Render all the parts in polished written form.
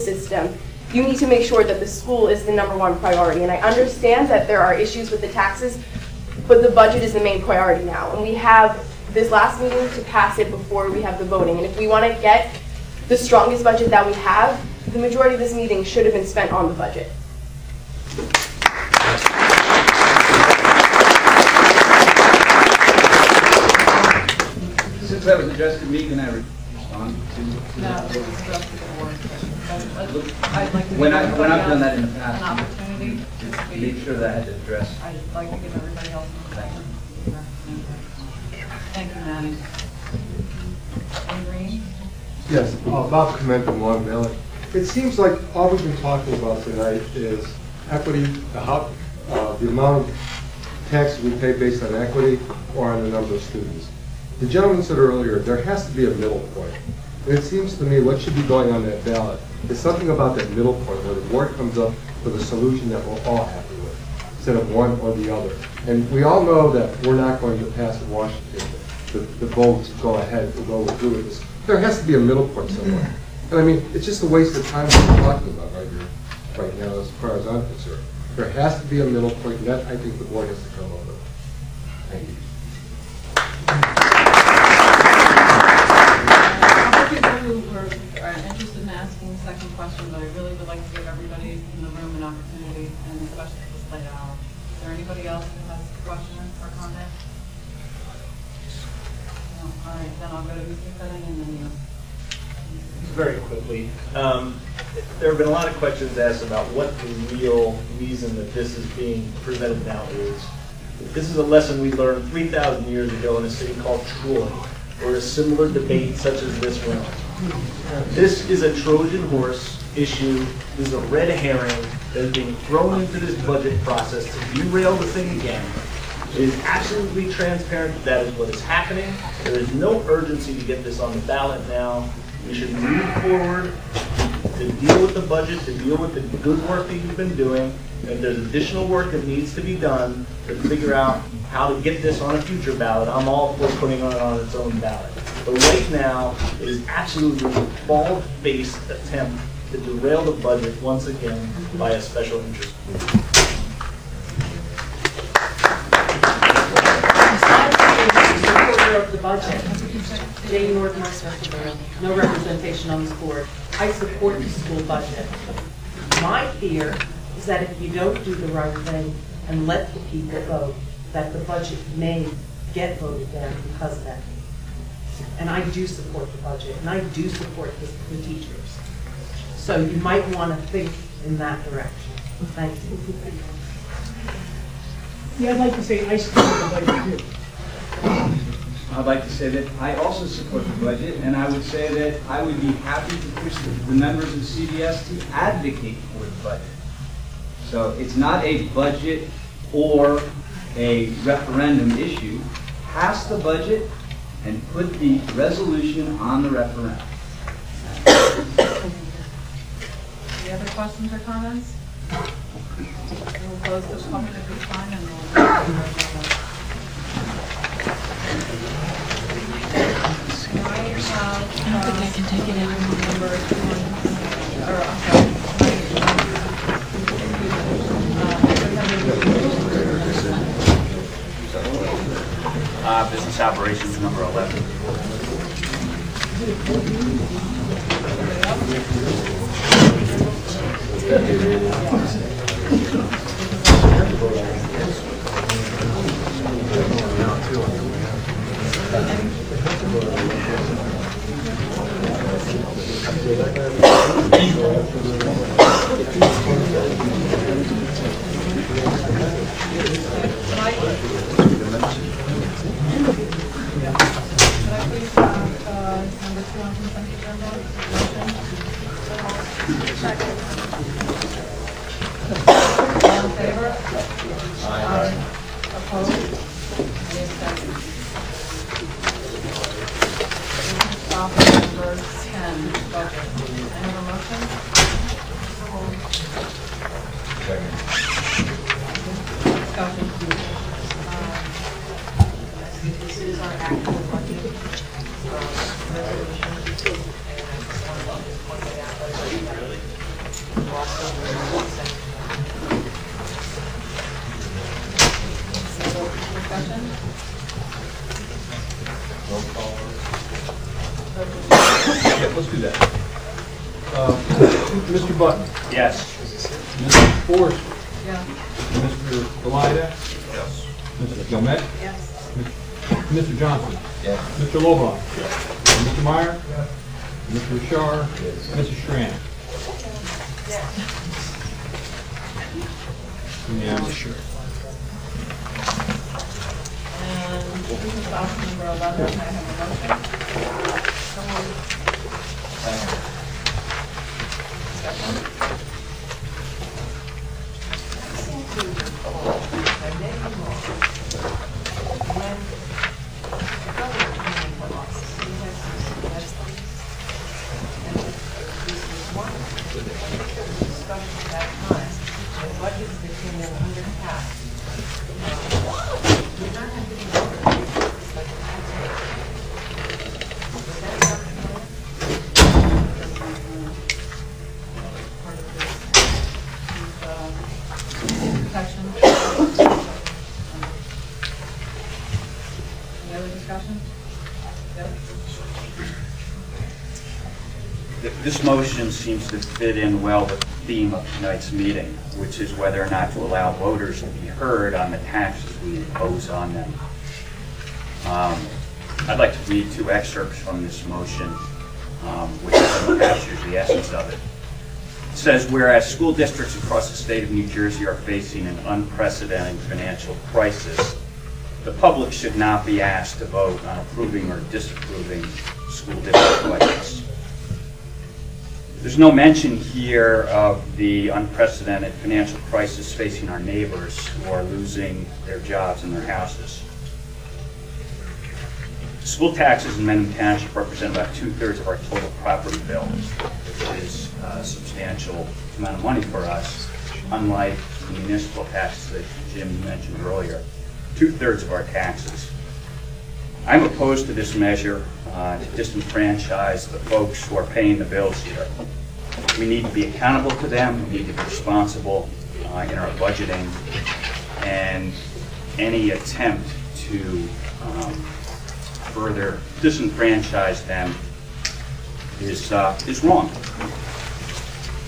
system, you need to make sure that the school is the #1 priority. And I understand that there are issues with the taxes, but the budget is the main priority now. And we have this last meeting to pass it before we have the voting. And if we want to get the strongest budget that we have, the majority of this meeting should have been spent on the budget. Since that was addressed to me, can I respond to No, it was addressed to the board. I'd like to when give I've everybody done that else in the past, an opportunity to make speak. sure that I had to address. I'd like to give everybody else an opportunity. Thank you, Maddie. Green? Yes, Bob Clement from Long Valley. It seems like all we've been talking about tonight is equity, the amount of taxes we pay based on equity or on the number of students. The gentleman said earlier, there has to be a middle point. And it seems to me what should be going on that ballot is something about that middle point where the board comes up with a solution that we're all happy with, instead of one or the other. And we all know that we're not going to pass in Washington the vote to go ahead and go through with this. There has to be a middle point somewhere. And I mean, it's just a waste of time what we're talking about right now as far as I'm concerned. There has to be a middle point, and that I think the board has to come up with. Thank you. People who are interested in asking the second question, but I really would like to give everybody in the room an opportunity, and especially at this late hour. Is there anybody else who has a question or comment? No. All right, then I'll go to Mr. Cutting and then you. Very quickly, there have been a lot of questions asked about what the real reason that this is being presented now is. This is a lesson we learned 3,000 years ago in a city called Troy, where a similar debate such as this went on. This is a Trojan horse issue. This is a red herring that is being thrown into this budget process to derail the thing again. It is absolutely transparent that that is what is happening. There is no urgency to get this on the ballot now. We should move forward to deal with the budget, to deal with the good work that you've been doing. If there's additional work that needs to be done to figure out how to get this on a future ballot, I'm all for putting it on its own ballot. But right now, it is absolutely a bald-faced attempt to derail the budget once again by a special interest group. Of the budget. Jane Norton, no representation on this board. I support the school budget. My fear is that if you don't do the right thing and let the people vote, that the budget may get voted down because of that. And I do support the budget, and I do support the teachers. So you might want to think in that direction. Thank you. Yeah, I'd like to say I support the budget too. I'd like to say that I also support the budget, and I would say that I would be happy to push the members of CBS to advocate for the budget. So it's not a budget or a referendum issue. Pass the budget and put the resolution on the referendum. Any other questions or comments? We'll close this public at this time and we'll. I don't think I can take it anymore. Business operations number 11. This is our actual budget resolution, and I just want to point it out. let's do that. Mr. Button. Yes. Mr. Forrest. Yeah. Mr. Galida. Yes. Mrs. Gilmet. Yes. Mr. Johnson. Yes. Mr. Lobach. Mr. Meyer. Mr. Shar. Mrs. Strand. Yeah, sure. And this is option number 11. Can I have a motion? Protection. Any other discussion? Yep. This motion seems to fit in well with the theme of tonight's meeting, which is whether or not to allow voters to be heard on the taxes we impose on them. I'd like to read 2 excerpts from this motion, which captures the essence of it. It says, whereas school districts across the state of New Jersey are facing an unprecedented financial crisis, the public should not be asked to vote on approving or disapproving school district budgets. There's no mention here of the unprecedented financial crisis facing our neighbors who are losing their jobs and their houses. School taxes in Mendham Township represent about 2/3 of our total property bill, which is a substantial amount of money for us, unlike the municipal taxes that Jim mentioned earlier. 2/3 of our taxes. I'm opposed to this measure to disenfranchise the folks who are paying the bills here. We need to be accountable to them, we need to be responsible in our budgeting, and any attempt to further disenfranchise them is wrong.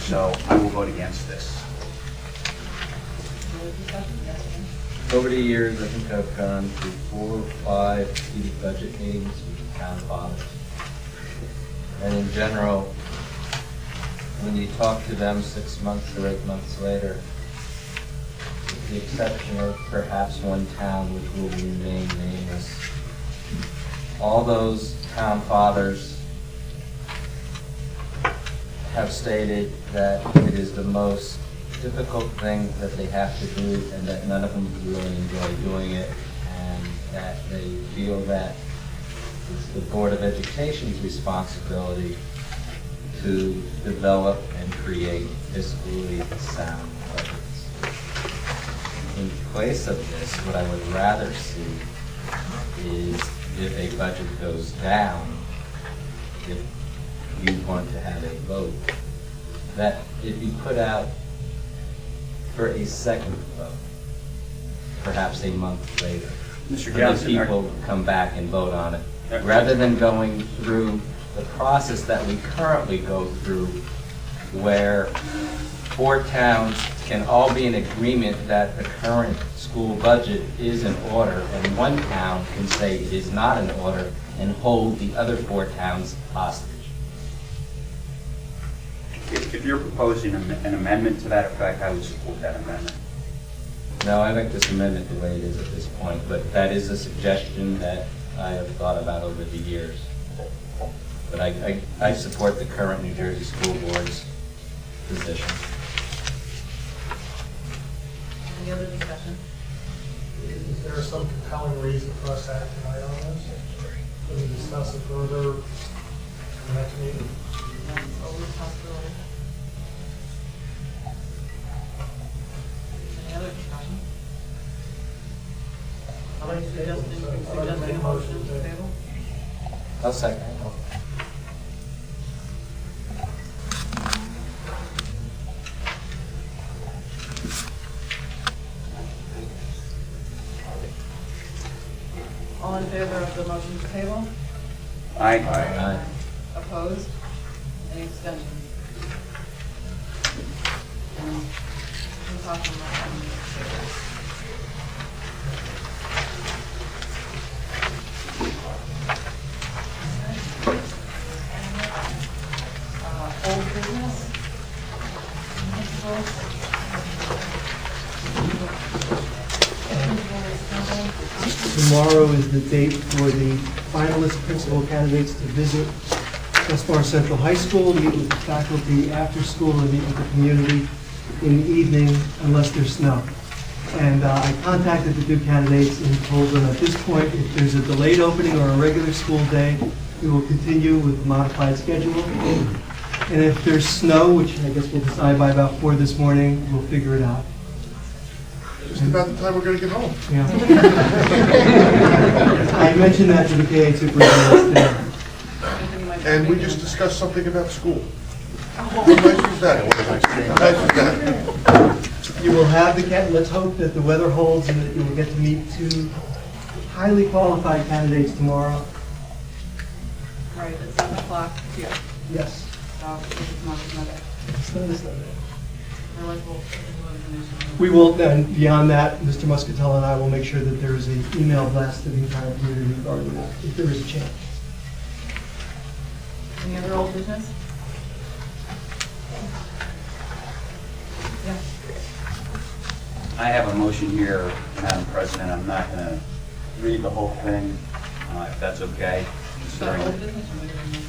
So I will vote against this. Over the years, I think I've gone through 4 or 5 strategic budget meetings with the town fathers. And in general, when you talk to them 6 months or 8 months later, with the exception of perhaps one town which will remain nameless, all those town fathers have stated that it is the most difficult thing that they have to do and that none of them really enjoy doing it, and that they feel that it's the Board of Education's responsibility to develop and create fiscally sound budgets. In place of this, what I would rather see is if a budget goes down, if you want to have a vote, that it be put out for a second vote, perhaps a month later. Mr. And Johnson, then people come back and vote on it, rather than going through the process that we currently go through, where 4 towns can all be in agreement that the current school budget is in order, and 1 town can say it is not in order and hold the other 4 towns hostage. If you're proposing an amendment to that effect, I would support that amendment. No, I like this amendment the way it is at this point, but that is a suggestion that I have thought about over the years. But I support the current New Jersey School Board's position. Any other discussion? Is there some compelling reason for us to act tonight on this? Can we discuss it further in the next meeting? That's always a possibility. Any other discussion? Are you suggesting a motion to table? I'll second. All in favor of the motion to table? Aye. Aye. Opposed? Any abstentions? We'll talk on that one. Old business? Tomorrow is the date for the finalist principal candidates to visit Westmar Central High School, meet with the faculty after school, and meet with the community in the evening unless there's snow. And I contacted the two candidates and told them at this point, if there's a delayed opening or a regular school day, we will continue with the modified schedule. And if there's snow, which I guess we'll decide by about 4 this morning, we'll figure it out. Just about the time we're going to get home. Yeah. I mentioned that to the KA superintendent today. And we just discussed something about school. How nice was that? How nice was that? You will have let's hope that the weather holds and that you will get to meet two highly qualified candidates tomorrow. Right, at 7 o'clock here. Yes. So, it's not another. Otherwise, we'll information. We will, and beyond that, Mr. Muscatella and I will make sure that there is an email blast to the entire community regarding that, if there is a chance. Any other old business? Yeah. I have a motion here, Madam President. I'm not going to read the whole thing, if that's okay. So old business or new business?